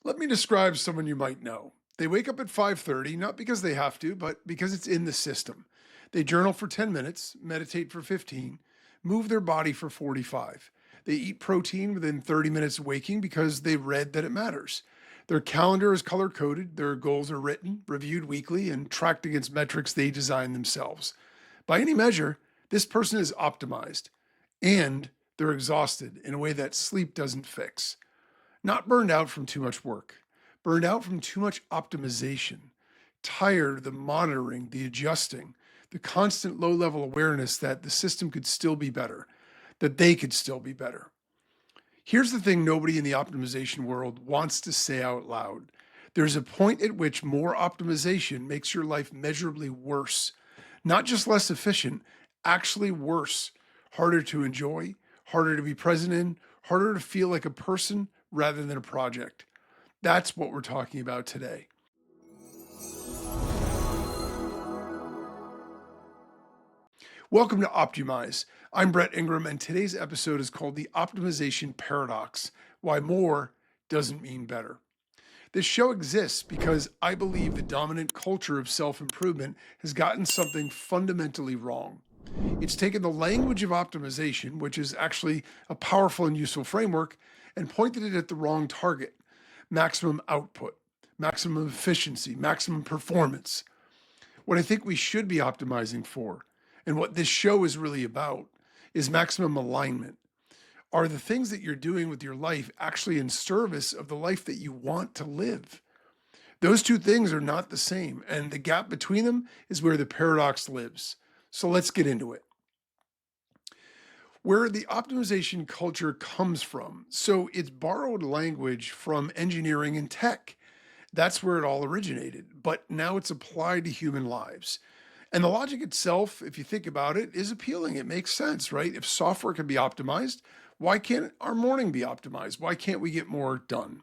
Let me describe someone you might know. They wake up at 5:30 not because they have to, but because it's in the system. They journal for 10 minutes, meditate for 15, move their body for 45. They eat protein within 30 minutes of waking because they read that it matters. Their calendar is color coded, their goals are written, reviewed weekly, and tracked against metrics they designed themselves. By any measure, this person is optimized and they're exhausted in a way that sleep doesn't fix. Not burned out from too much work, burned out from too much optimization, tired of the monitoring, the adjusting, the constant low level awareness that the system could still be better, that they could still be better. Here's the thing nobody in the optimization world wants to say out loud. There's a point at which more optimization makes your life measurably worse, not just less efficient, actually worse, harder to enjoy, harder to be present in, harder to feel like a person rather than a project. That's what we're talking about today. Welcome to Optimize. I'm Brett Ingram, and today's episode is called The Optimization Paradox: Why More Doesn't Mean Better. This show exists because I believe the dominant culture of self improvement has gotten something fundamentally wrong. It's taken the language of optimization, which is actually a powerful and useful framework, and pointed it at the wrong target: maximum output, maximum efficiency, maximum performance. What I think we should be optimizing for, and what this show is really about, is maximum alignment. Are the things that you're doing with your life actually in service of the life that you want to live? Those two things are not the same, and the gap between them is where the paradox lives. So let's get into it. Where the optimization culture comes from. So it's borrowed language from engineering and tech. That's where it all originated, but now it's applied to human lives. And the logic itself, if you think about it, is appealing. It makes sense, right? If software can be optimized, why can't our morning be optimized? Why can't we get more done?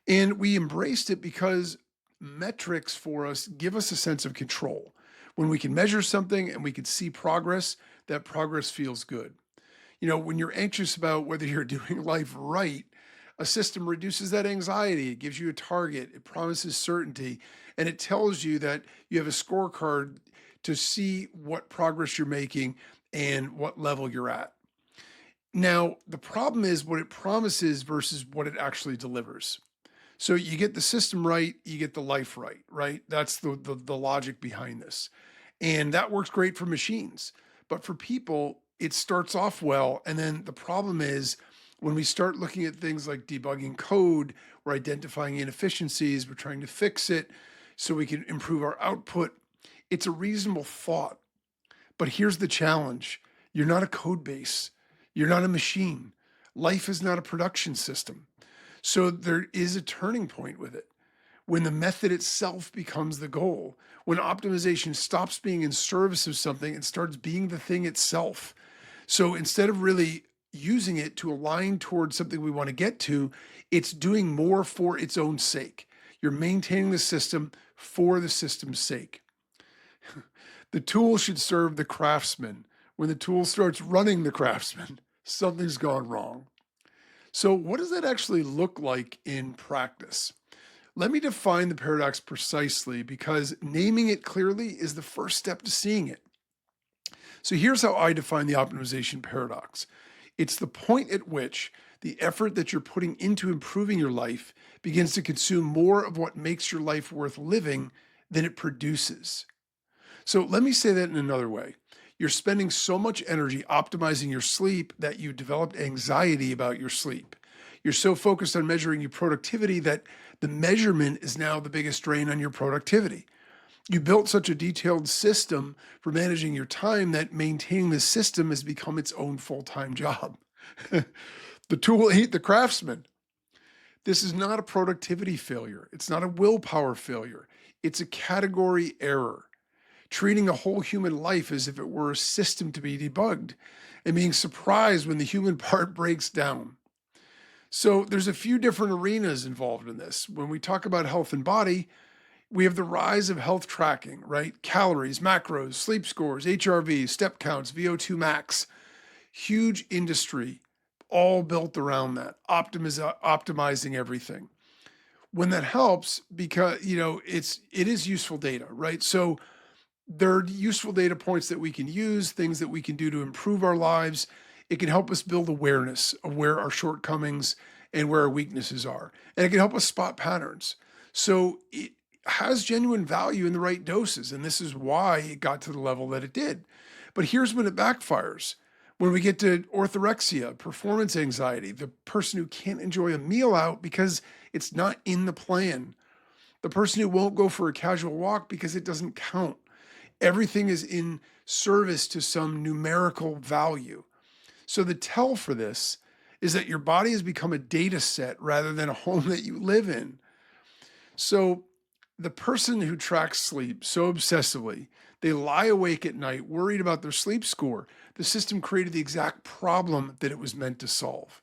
And we embraced it because metrics for us give us a sense of control. When we can measure something and we can see progress, that progress feels good. When you're anxious about whether you're doing life right, a system reduces that anxiety. It gives you a target, it promises certainty, and it tells you that you have a scorecard to see what progress you're making and what level you're at. Now, the problem is what it promises versus what it actually delivers. So you get the system right, you get the life right, right? That's the logic behind this. And that works great for machines. But for people, it starts off well. And then the problem is when we start looking at things like debugging code, we're identifying inefficiencies, we're trying to fix it so we can improve our output. It's a reasonable thought. But here's the challenge: you're not a code base, you're not a machine. Life is not a production system. So there is a turning point with it. When the method itself becomes the goal, when optimization stops being in service of something and starts being the thing itself. So instead of really using it to align towards something we want to get to, it's doing more for its own sake. You're maintaining the system for the system's sake. The tool should serve the craftsman. When the tool starts running the craftsman, something's gone wrong. So, what does that actually look like in practice? Let me define the paradox precisely because naming it clearly is the first step to seeing it. So, here's how I define the optimization paradox: it's the point at which the effort that you're putting into improving your life begins to consume more of what makes your life worth living than it produces. So, let me say that in another way. You're spending so much energy optimizing your sleep that you developed anxiety about your sleep. You're so focused on measuring your productivity that the measurement is now the biggest drain on your productivity. You built such a detailed system for managing your time that maintaining the system has become its own full time job. The tool ate the craftsman. This is not a productivity failure, it's not a willpower failure, it's a category error. Treating a whole human life as if it were a system to be debugged and being surprised when the human part breaks down. So there's a few different arenas involved in this. When we talk about health and body, we have the rise of health tracking, right? Calories, macros, sleep scores, HRV, step counts, VO2 max. Huge industry, all built around that, optimizing everything. When that helps, because it is useful data, right? So there are useful data points that we can use, things that we can do to improve our lives. It can help us build awareness of where our shortcomings and where our weaknesses are. And it can help us spot patterns. So it has genuine value in the right doses. And this is why it got to the level that it did. But here's when it backfires. When we get to orthorexia, performance anxiety, the person who can't enjoy a meal out because it's not in the plan, the person who won't go for a casual walk because it doesn't count. Everything is in service to some numerical value. So the tell for this is that your body has become a data set rather than a home that you live in. So the person who tracks sleep so obsessively, they lie awake at night worried about their sleep score. The system created the exact problem that it was meant to solve.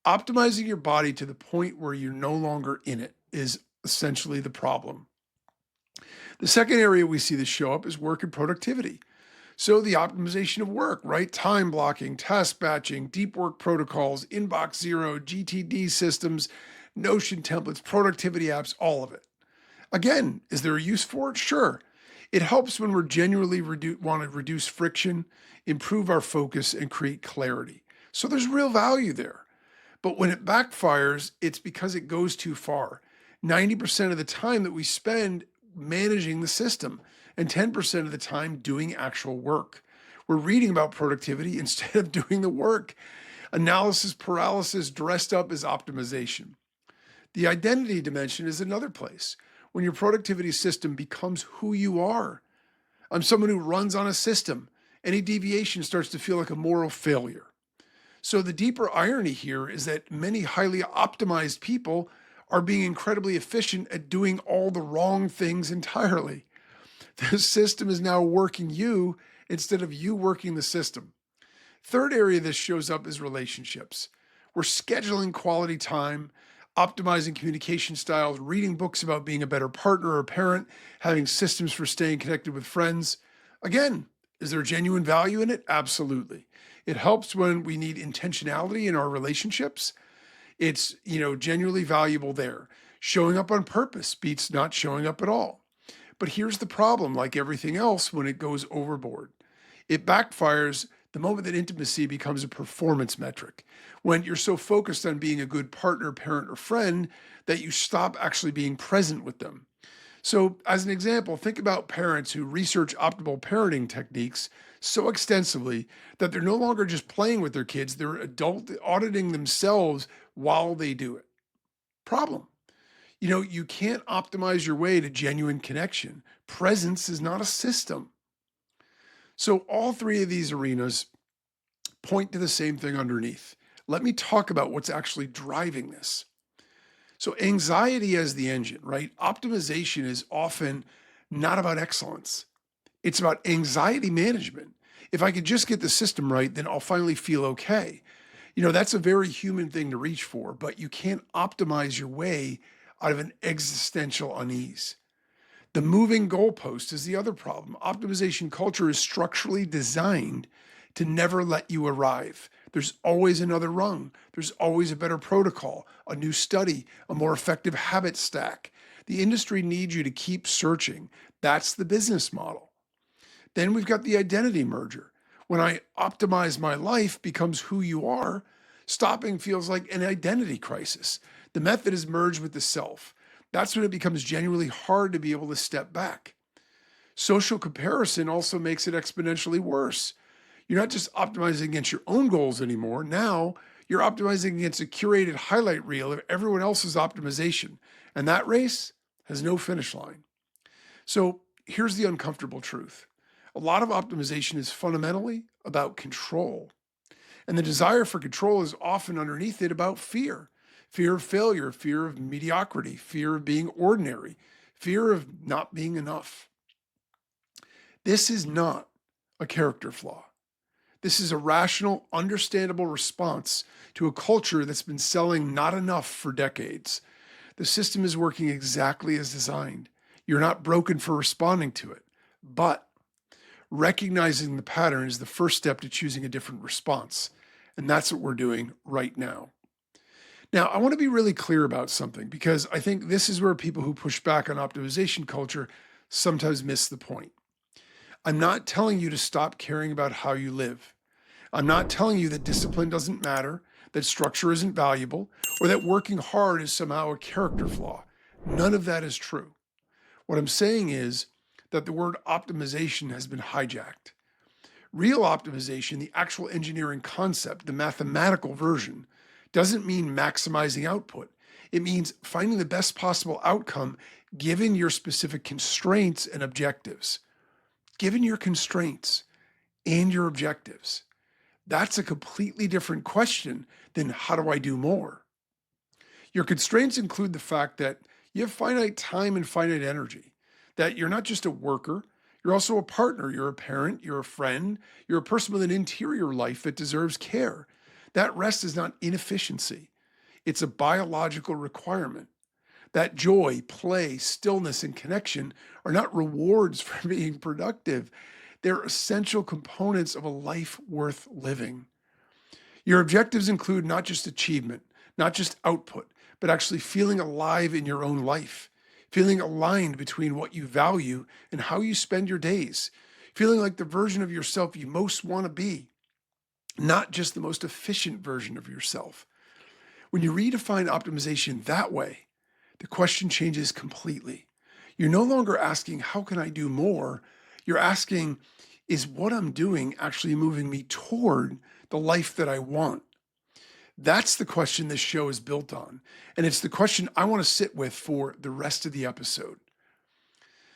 Optimizing your body to the point where you're no longer in it is essentially the problem. The second area we see this show up is work and productivity. So the optimization of work, right? Time blocking, task batching, deep work protocols, inbox zero, GTD systems, Notion templates, productivity apps, all of it. Again, is there a use for it? Sure. It helps when we're genuinely want to reduce friction, improve our focus, and create clarity. So there's real value there. But when it backfires, it's because it goes too far. 90% of the time that we spend managing the system, and 10% of the time doing actual work. We're reading about productivity instead of doing the work. Analysis paralysis dressed up as optimization. The identity dimension is another place. When your productivity system becomes who you are. I'm someone who runs on a system. Any deviation starts to feel like a moral failure. So the deeper irony here is that many highly optimized people are being incredibly efficient at doing all the wrong things entirely. The system is now working you instead of you working the system. Third area this shows up is relationships. We're scheduling quality time, optimizing communication styles, reading books about being a better partner or parent, having systems for staying connected with friends. Again, is there genuine value in it? Absolutely. It helps when we need intentionality in our relationships. It's, genuinely valuable there. Showing up on purpose beats not showing up at all. But here's the problem, like everything else, when it goes overboard. It backfires the moment that intimacy becomes a performance metric. When you're so focused on being a good partner, parent, or friend that you stop actually being present with them. So, as an example, think about parents who research optimal parenting techniques so extensively that they're no longer just playing with their kids, they're adult auditing themselves while they do it. Problem. You can't optimize your way to genuine connection. Presence is not a system. So, all three of these arenas point to the same thing underneath. Let me talk about what's actually driving this. So, anxiety as the engine, right? Optimization is often not about excellence, it's about anxiety management. If I could just get the system right, then I'll finally feel okay. That's a very human thing to reach for, but you can't optimize your way out of an existential unease. The moving goalpost is the other problem. Optimization culture is structurally designed to never let you arrive. There's always another rung. There's always a better protocol, a new study, a more effective habit stack. The industry needs you to keep searching. That's the business model. Then we've got the identity merger. When I optimize my life becomes who you are, stopping feels like an identity crisis. The method is merged with the self. That's when it becomes genuinely hard to be able to step back. Social comparison also makes it exponentially worse. You're not just optimizing against your own goals anymore. Now you're optimizing against a curated highlight reel of everyone else's optimization. And that race has no finish line. So here's the uncomfortable truth. A lot of optimization is fundamentally about control. And the desire for control is often underneath it about fear. Fear of failure, fear of mediocrity, fear of being ordinary, fear of not being enough. This is not a character flaw. This is a rational, understandable response to a culture that's been selling not enough for decades. The system is working exactly as designed. You're not broken for responding to it. But recognizing the pattern is the first step to choosing a different response. And that's what we're doing right now. Now, I want to be really clear about something because I think this is where people who push back on optimization culture sometimes miss the point. I'm not telling you to stop caring about how you live. I'm not telling you that discipline doesn't matter, that structure isn't valuable, or that working hard is somehow a character flaw. None of that is true. What I'm saying is that the word optimization has been hijacked. Real optimization, the actual engineering concept, the mathematical version, doesn't mean maximizing output. It means finding the best possible outcome given your specific constraints and objectives. Given your constraints and your objectives. That's a completely different question than how do I do more? Your constraints include the fact that you have finite time and finite energy, that you're not just a worker, you're also a partner, you're a parent, you're a friend, you're a person with an interior life that deserves care. That rest is not inefficiency, it's a biological requirement. That joy, play, stillness, and connection are not rewards for being productive. They're essential components of a life worth living. Your objectives include not just achievement, not just output, but actually feeling alive in your own life, feeling aligned between what you value and how you spend your days, feeling like the version of yourself you most want to be, not just the most efficient version of yourself. When you redefine optimization that way, the question changes completely. You're no longer asking, how can I do more? You're asking, is what I'm doing actually moving me toward the life that I want? That's the question this show is built on. And it's the question I want to sit with for the rest of the episode.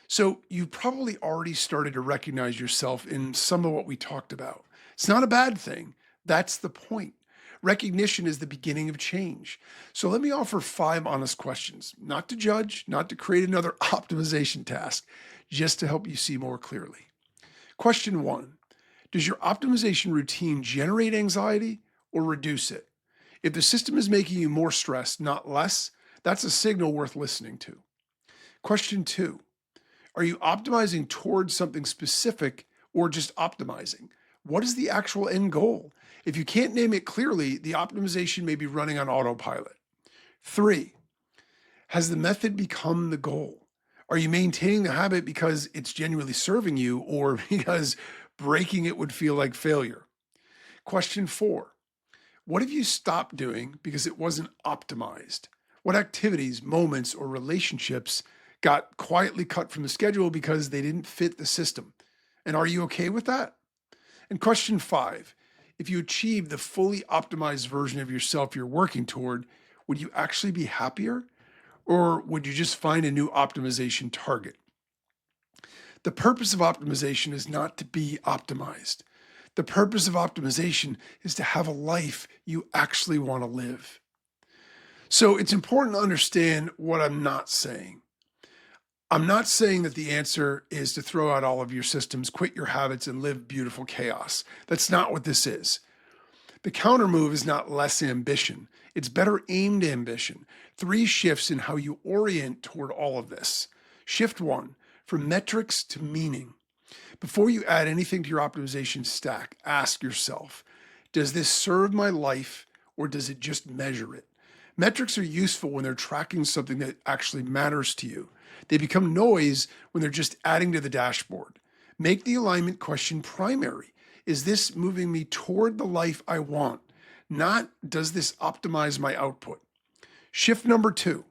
So you've probably already started to recognize yourself in some of what we talked about. It's not a bad thing. That's the point. Recognition is the beginning of change. So let me offer 5 honest questions, not to judge, not to create another optimization task, just to help you see more clearly. Question 1. Does your optimization routine generate anxiety or reduce it? If the system is making you more stressed, not less, that's a signal worth listening to. Question 2. Are you optimizing towards something specific or just optimizing? What is the actual end goal? If you can't name it clearly, the optimization may be running on autopilot. 3. Has the method become the goal? Are you maintaining the habit because it's genuinely serving you or because breaking it would feel like failure? Question 4. What have you stopped doing because it wasn't optimized? What activities, moments, or relationships got quietly cut from the schedule because they didn't fit the system? And are you okay with that? And question 5, if you achieve the fully optimized version of yourself you're working toward, would you actually be happier? Or would you just find a new optimization target? The purpose of optimization is not to be optimized. The purpose of optimization is to have a life you actually want to live. So it's important to understand what I'm not saying. I'm not saying that the answer is to throw out all of your systems, quit your habits, and live beautiful chaos. That's not what this is. The counter move is not less ambition, it's better aimed ambition. 3 shifts in how you orient toward all of this. Shift 1, from metrics to meaning. Before you add anything to your optimization stack, ask yourself, does this serve my life or does it just measure it? Metrics are useful when they're tracking something that actually matters to you. They become noise when they're just adding to the dashboard. Make the alignment question primary. Is this moving me toward the life I want? Not, does this optimize my output? Shift number 2,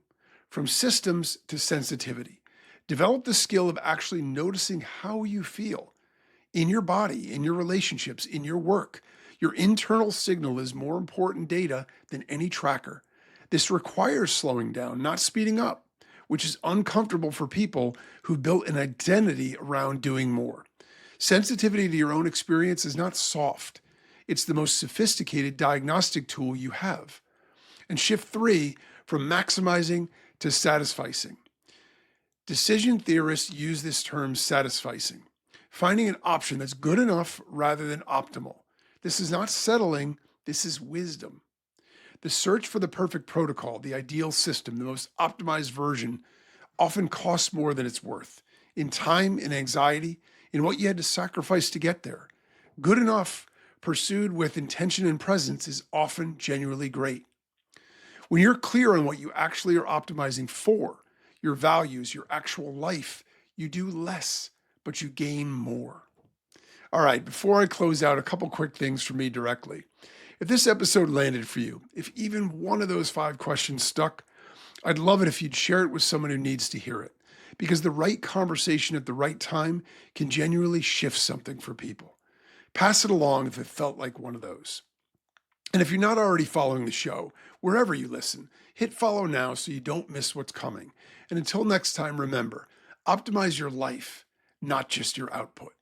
from systems to sensitivity. Develop the skill of actually noticing how you feel in your body, in your relationships, in your work. Your internal signal is more important data than any tracker. This requires slowing down, not speeding up, which is uncomfortable for people who built an identity around doing more. Sensitivity to your own experience is not soft. It's the most sophisticated diagnostic tool you have. And shift 3, from maximizing to satisficing. Decision theorists use this term satisficing, finding an option that's good enough rather than optimal. This is not settling, this is wisdom. The search for the perfect protocol, the ideal system, the most optimized version, often costs more than it's worth in time, in anxiety, in what you had to sacrifice to get there. Good enough, pursued with intention and presence, is often genuinely great. When you're clear on what you actually are optimizing for, your values, your actual life, you do less, but you gain more. All right, before I close out, a couple quick things for me directly. If this episode landed for you, if even one of those 5 questions stuck, I'd love it if you'd share it with someone who needs to hear it, because the right conversation at the right time can genuinely shift something for people. Pass it along if it felt like one of those. And if you're not already following the show, wherever you listen, hit follow now so you don't miss what's coming. And until next time, remember, optimize your life, not just your output.